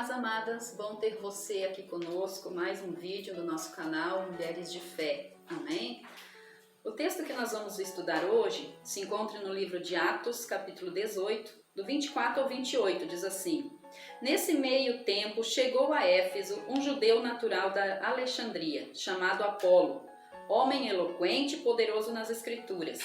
paz, amadas, bom ter você aqui conosco, mais um vídeo do nosso canal Mulheres de Fé, amém? O texto que nós vamos estudar hoje se encontra no livro de Atos, capítulo 18, do 24 ao 28, diz assim: Nesse meio tempo chegou a Éfeso um judeu natural da Alexandria, chamado Apolo, homem eloquente e poderoso nas Escrituras.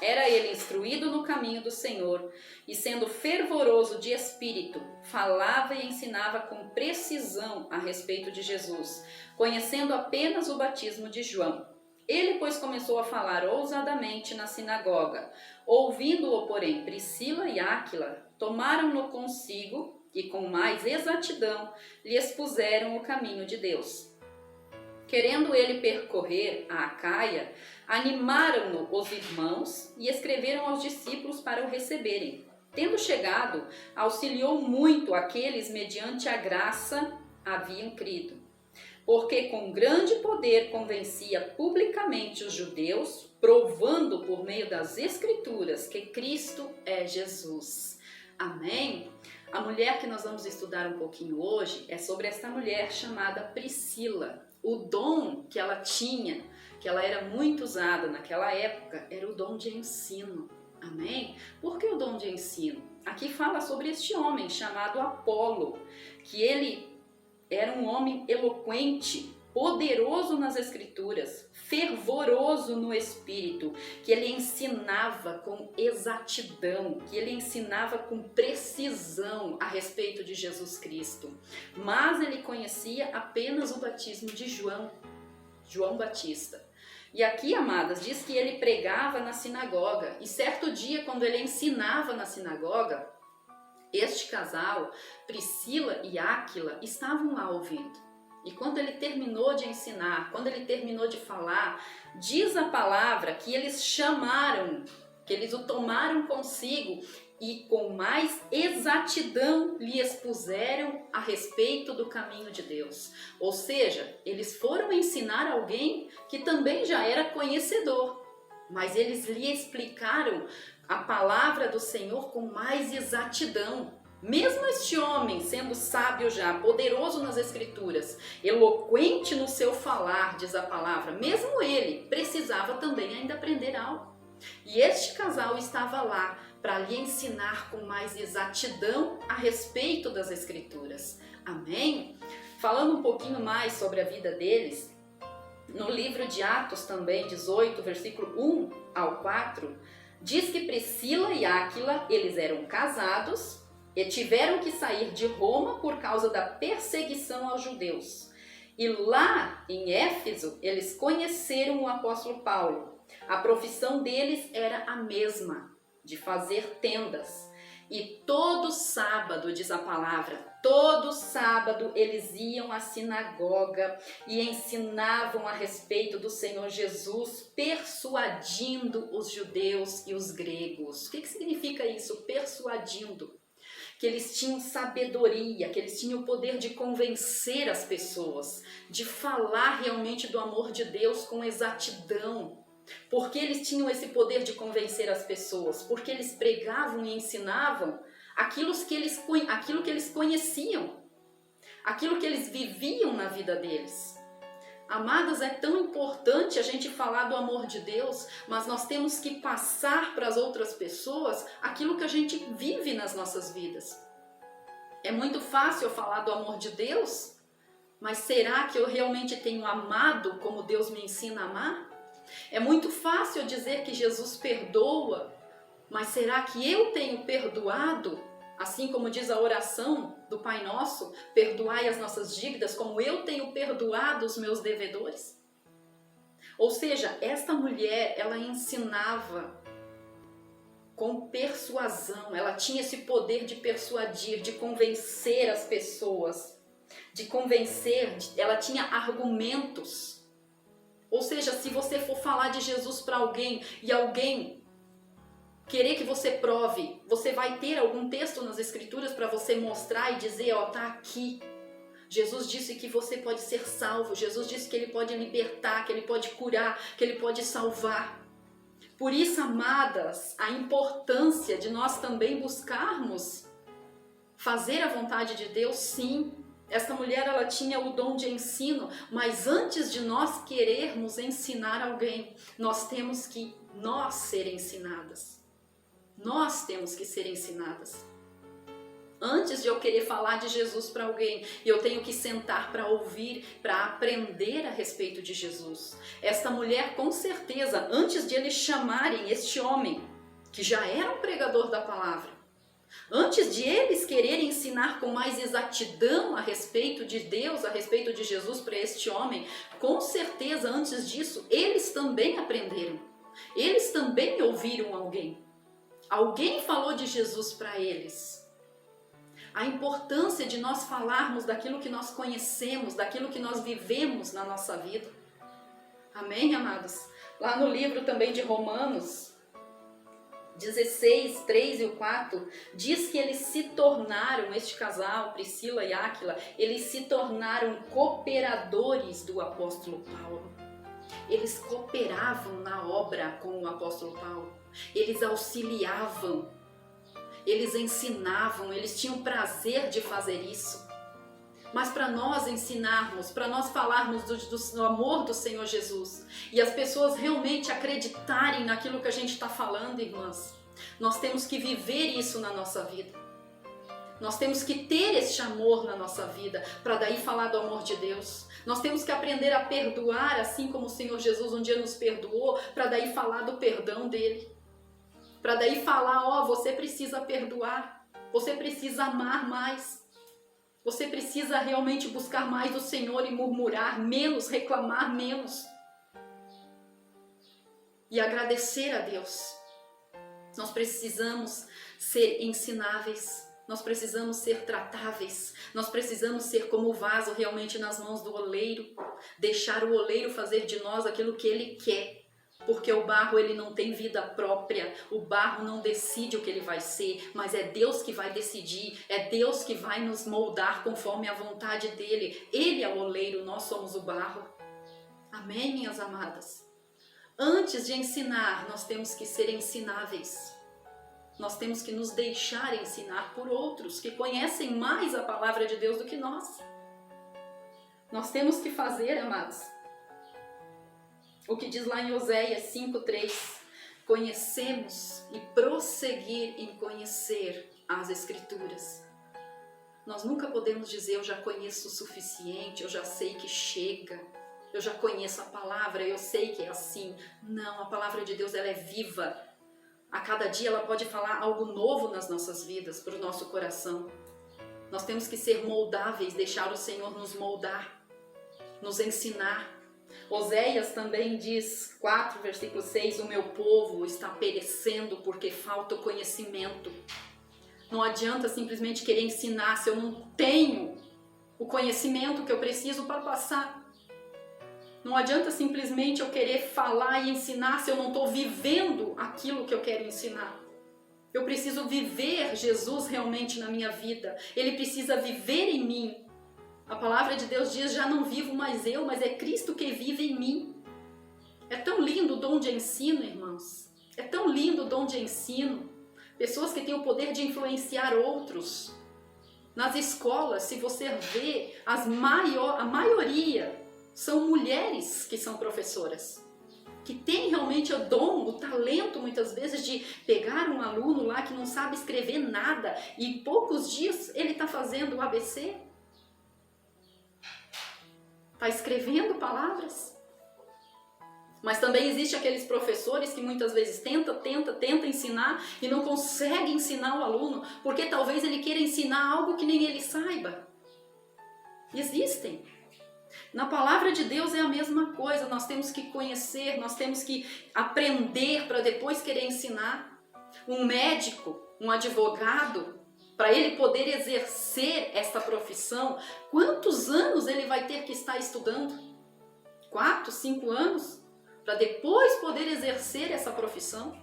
Era ele instruído no caminho do Senhor e, sendo fervoroso de espírito, falava e ensinava com precisão a respeito de Jesus, conhecendo apenas o batismo de João. Ele, pois, começou a falar ousadamente na sinagoga. Ouvindo-o, porém, Priscila e Áquila tomaram-no consigo e, com mais exatidão, lhe expuseram o caminho de Deus. Querendo ele percorrer a Acaia, animaram-no os irmãos e escreveram aos discípulos para o receberem. Tendo chegado, auxiliou muito aqueles mediante a graça haviam crido, porque com grande poder convencia publicamente os judeus, provando por meio das Escrituras que Cristo é Jesus. Amém? A mulher que nós vamos estudar um pouquinho hoje é sobre esta mulher chamada Priscila. O dom que ela tinha, que ela era muito usada naquela época, era o dom de ensino. Amém? Por que o dom de ensino? Aqui fala sobre este homem chamado Apolo, que ele era um homem eloquente, poderoso nas Escrituras, fervoroso no Espírito, que ele ensinava com exatidão, que ele ensinava com precisão a respeito de Jesus Cristo. Mas ele conhecia apenas o batismo de João Batista. E aqui, amadas, diz que ele pregava na sinagoga. E certo dia, quando ele ensinava na sinagoga, este casal, Priscila e Áquila, estavam lá ouvindo. E quando ele terminou de ensinar, quando ele terminou de falar, diz a palavra que eles chamaram, que eles o tomaram consigo e com mais exatidão lhe expuseram a respeito do caminho de Deus. Ou seja, eles foram ensinar alguém que também já era conhecedor, mas eles lhe explicaram a palavra do Senhor com mais exatidão. Mesmo este homem, sendo sábio já, poderoso nas Escrituras, eloquente no seu falar, diz a palavra, mesmo ele precisava também ainda aprender algo. E este casal estava lá para lhe ensinar com mais exatidão a respeito das Escrituras. Amém? Falando um pouquinho mais sobre a vida deles, no livro de Atos também, 18, versículo 1 ao 4, diz que Priscila e Áquila, eles eram casados e tiveram que sair de Roma por causa da perseguição aos judeus. E lá em Éfeso, eles conheceram o apóstolo Paulo. A profissão deles era a mesma, de fazer tendas. E todo sábado, diz a palavra, todo sábado eles iam à sinagoga e ensinavam a respeito do Senhor Jesus, persuadindo os judeus e os gregos. O que significa isso, persuadindo? Que eles tinham sabedoria, que eles tinham o poder de convencer as pessoas, de falar realmente do amor de Deus com exatidão. Porque eles tinham esse poder de convencer as pessoas? Porque eles pregavam e ensinavam aquilo que eles conheciam, aquilo que eles viviam na vida deles. Amadas, é tão importante a gente falar do amor de Deus, mas nós temos que passar para as outras pessoas aquilo que a gente vive nas nossas vidas. É muito fácil eu falar do amor de Deus, mas será que eu realmente tenho amado como Deus me ensina a amar? É muito fácil eu dizer que Jesus perdoa, mas será que eu tenho perdoado? Assim como diz a oração do Pai Nosso, perdoai as nossas dívidas como eu tenho perdoado os meus devedores. Ou seja, esta mulher, ela ensinava com persuasão, ela tinha esse poder de persuadir, de convencer as pessoas, de convencer, ela tinha argumentos. Ou seja, se você for falar de Jesus para alguém e alguém querer que você prove, você vai ter algum texto nas Escrituras para você mostrar e dizer, ó, tá aqui. Jesus disse que você pode ser salvo, Jesus disse que Ele pode libertar, que Ele pode curar, que Ele pode salvar. Por isso, amadas, a importância de nós também buscarmos fazer a vontade de Deus, sim. Esta mulher, ela tinha o dom de ensino, mas antes de nós querermos ensinar alguém, nós temos que ser ensinadas. Nós temos que ser ensinadas. Antes de eu querer falar de Jesus para alguém, eu tenho que sentar para ouvir, para aprender a respeito de Jesus. Esta mulher, com certeza, antes de eles chamarem este homem, que já era um pregador da palavra, antes de eles quererem ensinar com mais exatidão a respeito de Deus, a respeito de Jesus para este homem, com certeza, antes disso, eles também aprenderam. Eles também ouviram alguém. Alguém falou de Jesus para eles. A importância de nós falarmos daquilo que nós conhecemos, daquilo que nós vivemos na nossa vida. Amém, amados? Lá no livro também de Romanos 16, 3 e 4, diz que eles se tornaram, este casal, Priscila e Áquila, eles se tornaram cooperadores do apóstolo Paulo. Eles cooperavam na obra com o apóstolo Paulo. Eles auxiliavam, eles ensinavam, eles tinham prazer de fazer isso. Mas para nós ensinarmos, para nós falarmos do amor do Senhor Jesus e as pessoas realmente acreditarem naquilo que a gente está falando, irmãs, nós temos que viver isso na nossa vida. Nós temos que ter esse amor na nossa vida para daí falar do amor de Deus. Nós temos que aprender a perdoar assim como o Senhor Jesus um dia nos perdoou, para daí falar do perdão dele. Para daí falar, você precisa perdoar, você precisa amar mais. Você precisa realmente buscar mais o Senhor e murmurar menos, reclamar menos. E agradecer a Deus. Nós precisamos ser ensináveis. Nós precisamos ser tratáveis. Nós precisamos ser como o vaso realmente nas mãos do oleiro. Deixar o oleiro fazer de nós aquilo que ele quer. Porque o barro ele não tem vida própria, o barro não decide o que ele vai ser, mas é Deus que vai decidir, é Deus que vai nos moldar conforme a vontade dele. Ele é o oleiro, nós somos o barro. Amém, minhas amadas? Antes de ensinar, nós temos que ser ensináveis. Nós temos que nos deixar ensinar por outros que conhecem mais a palavra de Deus do que nós. Nós temos que fazer, amados, o que diz lá em Oséias 5:3, conhecemos e prosseguir em conhecer as Escrituras. Nós nunca podemos dizer, eu já conheço o suficiente, eu já sei que chega, eu já conheço a palavra, eu sei que é assim. Não, a palavra de Deus ela é viva. A cada dia ela pode falar algo novo nas nossas vidas, para o nosso coração. Nós temos que ser moldáveis, deixar o Senhor nos moldar, nos ensinar. Oséias também diz, 4, versículo 6, o meu povo está perecendo porque falta o conhecimento. Não adianta simplesmente querer ensinar se eu não tenho o conhecimento que eu preciso para passar. Não adianta simplesmente eu querer falar e ensinar se eu não estou vivendo aquilo que eu quero ensinar. Eu preciso viver Jesus realmente na minha vida. Ele precisa viver em mim. A palavra de Deus diz, já não vivo mais eu, mas é Cristo que vive em mim. É tão lindo o dom de ensino, irmãos. É tão lindo o dom de ensino. Pessoas que têm o poder de influenciar outros. Nas escolas, se você vê, a maioria são mulheres que são professoras. Que têm realmente o dom, o talento, muitas vezes, de pegar um aluno lá que não sabe escrever nada e em poucos dias ele está fazendo o ABC. Está escrevendo palavras. Mas também existe aqueles professores que muitas vezes tenta ensinar e não consegue ensinar o aluno, porque talvez ele queira ensinar algo que nem ele saiba. Existem. Na palavra de Deus é a mesma coisa, nós temos que conhecer, nós temos que aprender para depois querer ensinar. Um médico, um advogado, para ele poder exercer esta profissão, quantos anos ele vai ter que estar estudando? 4, 5 anos? Para depois poder exercer essa profissão?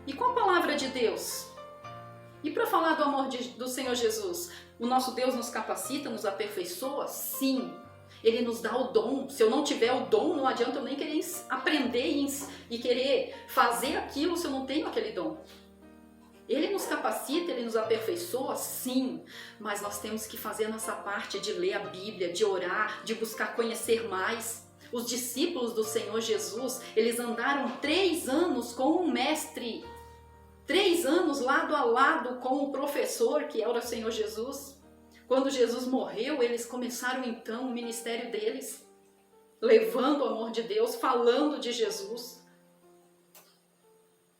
E com a palavra de Deus? E para falar do amor do Senhor Jesus? O nosso Deus nos capacita, nos aperfeiçoa? Sim. Ele nos dá o dom. Se eu não tiver o dom, não adianta eu nem querer aprender e querer fazer aquilo se eu não tenho aquele dom. Ele nos capacita, Ele nos aperfeiçoa, sim, mas nós temos que fazer a nossa parte de ler a Bíblia, de orar, de buscar conhecer mais. Os discípulos do Senhor Jesus, eles andaram 3 anos com um mestre, 3 anos lado a lado com o professor que era o Senhor Jesus. Quando Jesus morreu, eles começaram então o ministério deles, levando o amor de Deus, falando de Jesus.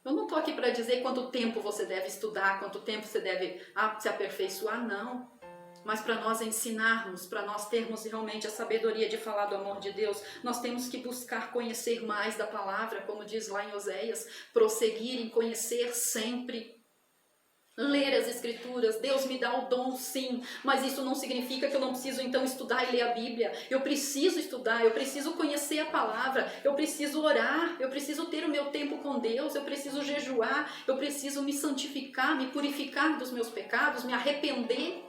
Eu não estou aqui para dizer quanto tempo você deve estudar, quanto tempo você deve se aperfeiçoar, não. Mas para nós ensinarmos, para nós termos realmente a sabedoria de falar do amor de Deus, nós temos que buscar conhecer mais da palavra, como diz lá em Oséias, prosseguir em conhecer sempre. Ler as escrituras, Deus me dá o dom, sim, mas isso não significa que eu não preciso então estudar e ler a Bíblia. Eu preciso estudar, eu preciso conhecer a palavra, eu preciso orar, eu preciso ter o meu tempo com Deus, eu preciso jejuar, eu preciso me santificar, me purificar dos meus pecados, me arrepender,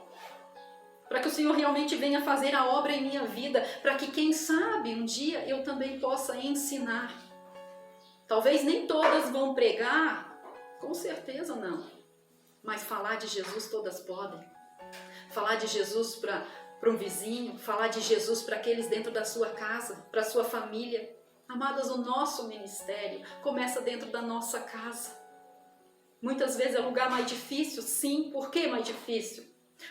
para que o Senhor realmente venha fazer a obra em minha vida, para que quem sabe um dia eu também possa ensinar. Talvez nem todas vão pregar, com certeza não. Mas falar de Jesus todas podem. Falar de Jesus para um vizinho, falar de Jesus para aqueles dentro da sua casa, para a sua família. Amadas, o nosso ministério começa dentro da nossa casa. Muitas vezes é o lugar mais difícil, sim. Por que mais difícil?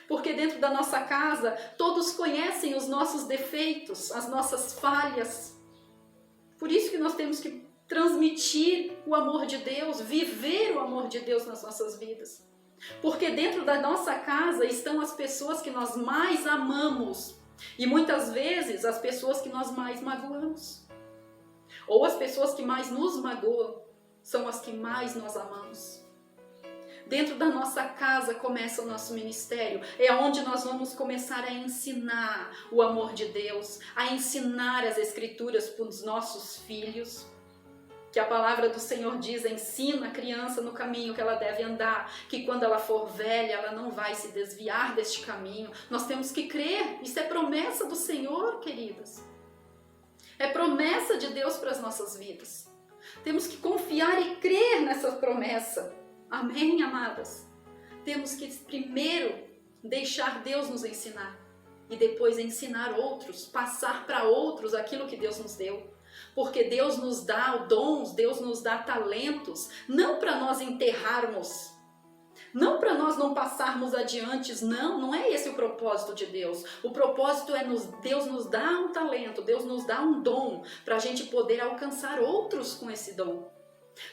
Porque dentro da nossa casa todos conhecem os nossos defeitos, as nossas falhas. Por isso que nós temos que transmitir o amor de Deus, viver o amor de Deus nas nossas vidas. Porque dentro da nossa casa estão as pessoas que nós mais amamos e muitas vezes as pessoas que nós mais magoamos. Ou as pessoas que mais nos magoam são as que mais nós amamos. Dentro da nossa casa começa o nosso ministério, é onde nós vamos começar a ensinar o amor de Deus, a ensinar as escrituras para os nossos filhos. Que a palavra do Senhor diz, ensina a criança no caminho que ela deve andar, que quando ela for velha, ela não vai se desviar deste caminho. Nós temos que crer, isso é promessa do Senhor, queridas. É promessa de Deus para as nossas vidas. Temos que confiar e crer nessa promessa. Amém, amadas? Temos que primeiro deixar Deus nos ensinar e depois ensinar outros, passar para outros aquilo que Deus nos deu. Porque Deus nos dá dons, Deus nos dá talentos, não para nós enterrarmos, não para nós não passarmos adiante, não é esse o propósito de Deus. O propósito é Deus nos dá um talento, Deus nos dá um dom para a gente poder alcançar outros com esse dom.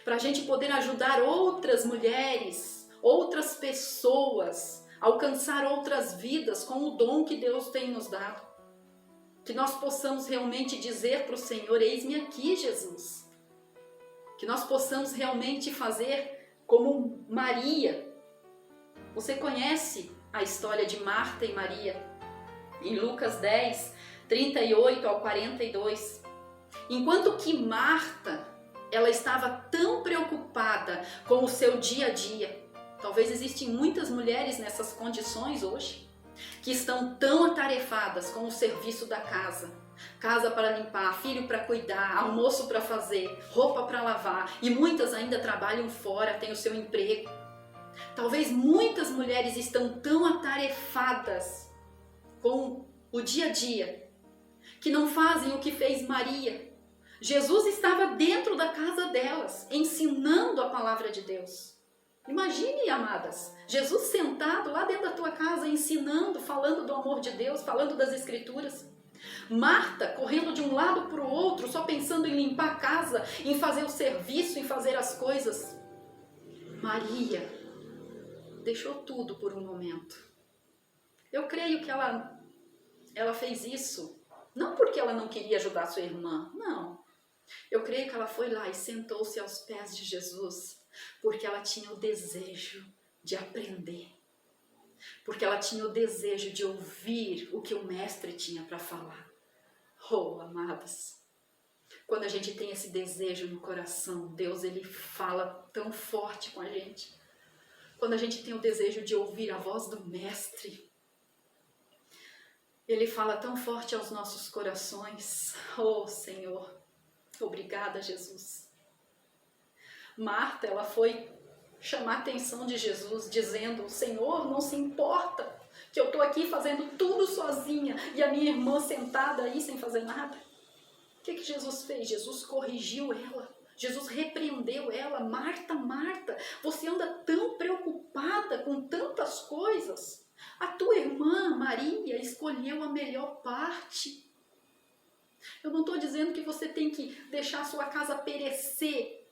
Para a gente poder ajudar outras mulheres, outras pessoas, alcançar outras vidas com o dom que Deus tem nos dado. Que nós possamos realmente dizer para o Senhor, eis-me aqui, Jesus. Que nós possamos realmente fazer como Maria. Você conhece a história de Marta e Maria? Em Lucas 10, 38 ao 42. Enquanto que Marta, ela estava tão preocupada com o seu dia a dia. Talvez existem muitas mulheres nessas condições hoje, que estão tão atarefadas com o serviço da casa. Casa para limpar, filho para cuidar, almoço para fazer, roupa para lavar. E muitas ainda trabalham fora, têm o seu emprego. Talvez muitas mulheres estão tão atarefadas com o dia a dia, que não fazem o que fez Maria. Jesus estava dentro da casa delas, ensinando a palavra de Deus. Imagine, amadas, Jesus sentado lá dentro da tua casa, ensinando, falando do amor de Deus, falando das escrituras. Marta correndo de um lado para o outro, só pensando em limpar a casa, em fazer o serviço, em fazer as coisas. Maria deixou tudo por um momento. Eu creio que ela fez isso, não porque ela não queria ajudar sua irmã, não. Eu creio que ela foi lá e sentou-se aos pés de Jesus, porque ela tinha o desejo de aprender, porque ela tinha o desejo de ouvir o que o mestre tinha para falar. Oh, amadas, quando a gente tem esse desejo no coração, Deus ele fala tão forte com a gente. Quando a gente tem o desejo de ouvir a voz do mestre, ele fala tão forte aos nossos corações. Oh, Senhor, obrigada, Jesus. Marta, ela foi chamar a atenção de Jesus, dizendo: o Senhor não se importa que eu estou aqui fazendo tudo sozinha e a minha irmã sentada aí sem fazer nada. O que Jesus fez? Jesus corrigiu ela. Jesus repreendeu ela. Marta, Marta, você anda tão preocupada com tantas coisas. A tua irmã Maria escolheu a melhor parte. Eu não estou dizendo que você tem que deixar a sua casa perecer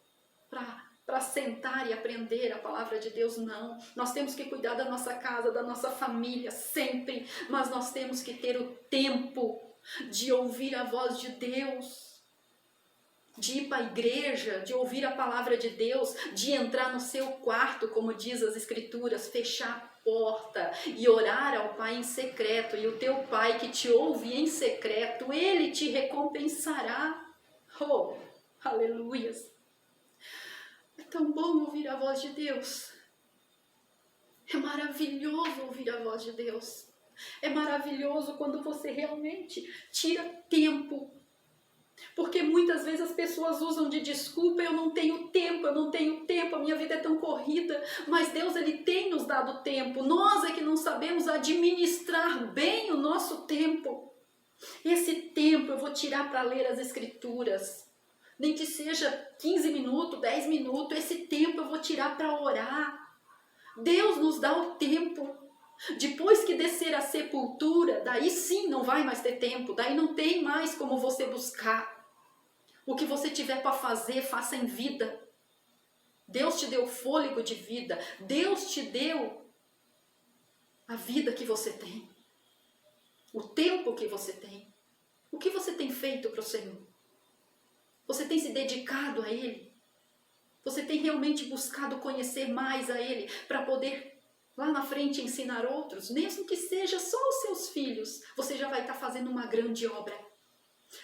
para sentar e aprender a palavra de Deus, não. Nós temos que cuidar da nossa casa, da nossa família, sempre. Mas nós temos que ter o tempo de ouvir a voz de Deus, de ir para a igreja, de ouvir a palavra de Deus, de entrar no seu quarto, como diz as Escrituras, fechar a porta e orar ao Pai em secreto. E o teu Pai que te ouve em secreto, Ele te recompensará. Oh, aleluias! É tão bom ouvir a voz de Deus. É maravilhoso ouvir a voz de Deus. É maravilhoso quando você realmente tira tempo. Porque muitas vezes as pessoas usam de desculpa: eu não tenho tempo, a minha vida é tão corrida. Mas Deus, Ele tem nos dado tempo. Nós é que não sabemos administrar bem o nosso tempo. Esse tempo eu vou tirar para ler as Escrituras. Nem que seja 15 minutos, 10 minutos, esse tempo eu vou tirar para orar. Deus nos dá o tempo. Depois que descer a sepultura, daí sim não vai mais ter tempo, daí não tem mais como você buscar. O que você tiver para fazer, faça em vida. Deus te deu fôlego de vida, Deus te deu a vida que você tem, o tempo que você tem. O que você tem feito para o Senhor? Você tem se dedicado a Ele? Você tem realmente buscado conhecer mais a Ele para poder lá na frente ensinar outros? Mesmo que seja só os seus filhos, você já vai estar fazendo uma grande obra.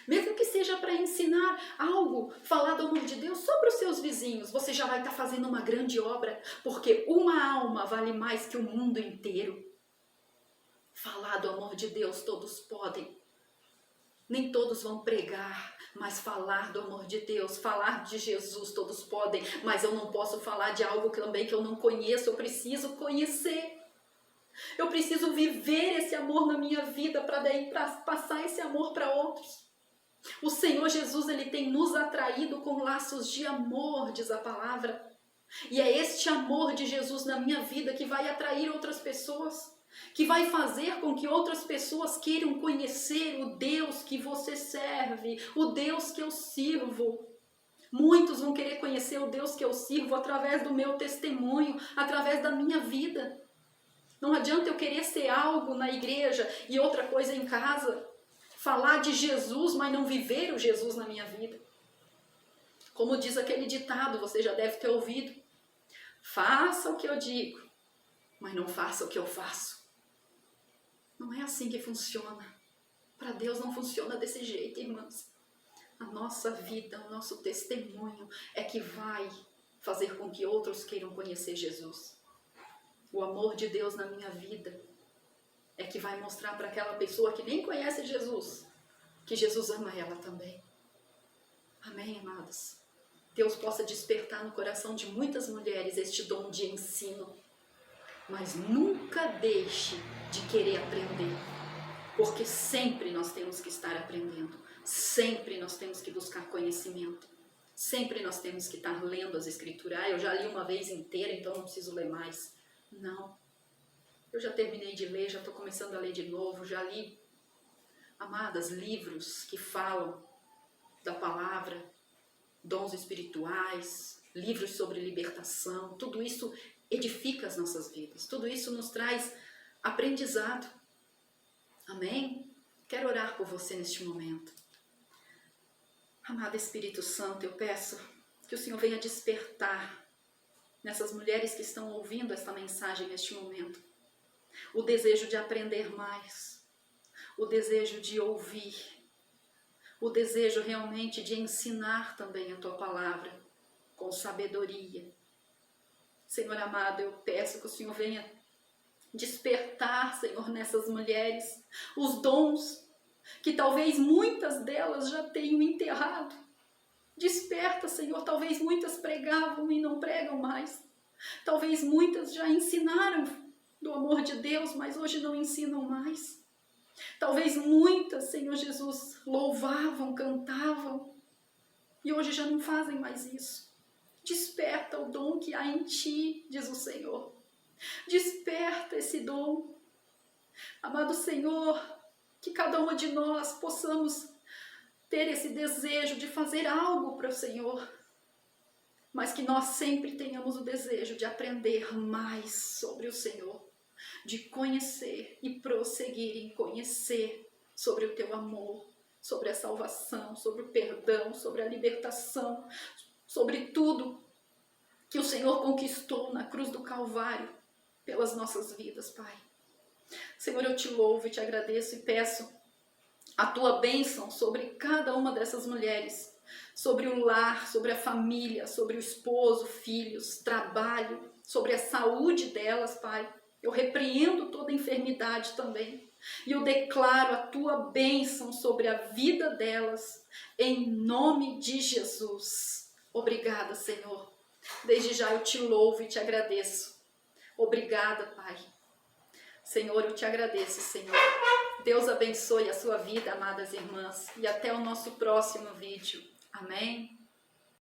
Mesmo que seja para ensinar algo, falar do amor de Deus só para os seus vizinhos, você já vai estar fazendo uma grande obra, porque uma alma vale mais que o mundo inteiro. Falar do amor de Deus todos podem. Nem todos vão pregar, mas falar do amor de Deus, falar de Jesus todos podem, mas eu não posso falar de algo também que eu não conheço, eu preciso conhecer. Eu preciso viver esse amor na minha vida para daí passar esse amor para outros. O Senhor Jesus, Ele tem nos atraído com laços de amor, diz a palavra. E é este amor de Jesus na minha vida que vai atrair outras pessoas, que vai fazer com que outras pessoas queiram conhecer o Deus que você serve, o Deus que eu sirvo. Muitos vão querer conhecer o Deus que eu sirvo através do meu testemunho, através da minha vida. Não adianta eu querer ser algo na igreja e outra coisa em casa. Falar de Jesus, mas não viver o Jesus na minha vida. Como diz aquele ditado, você já deve ter ouvido: faça o que eu digo, mas não faça o que eu faço. Não é assim que funciona. Para Deus não funciona desse jeito, irmãs. A nossa vida, o nosso testemunho é que vai fazer com que outros queiram conhecer Jesus. O amor de Deus na minha vida é que vai mostrar para aquela pessoa que nem conhece Jesus, que Jesus ama ela também. Amém, amados? Deus possa despertar no coração de muitas mulheres este dom de ensino. Mas nunca deixe de querer aprender, porque sempre nós temos que estar aprendendo. Sempre nós temos que buscar conhecimento. Sempre nós temos que estar lendo as Escrituras. Eu já li uma vez inteira, então não preciso ler mais. Não. Eu já terminei de ler, já estou começando a ler de novo, já li, amadas, livros que falam da palavra, dons espirituais, livros sobre libertação. Tudo isso edifica as nossas vidas, tudo isso nos traz aprendizado. Amém? Quero orar por você neste momento. Amado Espírito Santo, eu peço que o Senhor venha despertar nessas mulheres que estão ouvindo esta mensagem neste momento o desejo de aprender mais, o desejo de ouvir, o desejo realmente de ensinar também a Tua palavra com sabedoria. Senhor amado, eu peço que o Senhor venha despertar, Senhor, nessas mulheres os dons que talvez muitas delas já tenham enterrado. Desperta, Senhor, talvez muitas pregavam e não pregam mais. Talvez muitas já ensinaram do amor de Deus, mas hoje não ensinam mais. Talvez muitas, Senhor Jesus, louvavam, cantavam e hoje já não fazem mais isso. Desperta o dom que há em ti, diz o Senhor. Desperta esse dom. Amado Senhor, que cada uma de nós possamos ter esse desejo de fazer algo para o Senhor, mas que nós sempre tenhamos o desejo de aprender mais sobre o Senhor, de conhecer e prosseguir em conhecer sobre o teu amor, sobre a salvação, sobre o perdão, sobre a libertação, sobre tudo que o Senhor conquistou na cruz do Calvário pelas nossas vidas, Pai. Senhor, eu te louvo e te agradeço e peço a tua bênção sobre cada uma dessas mulheres, sobre o lar, sobre a família, sobre o esposo, filhos, trabalho, sobre a saúde delas, Pai. Eu repreendo toda enfermidade também e eu declaro a tua bênção sobre a vida delas, em nome de Jesus. Obrigada, Senhor. Desde já eu te louvo e te agradeço. Obrigada, Pai. Senhor, eu te agradeço, Senhor. Deus abençoe a sua vida, amadas irmãs, e até o nosso próximo vídeo. Amém?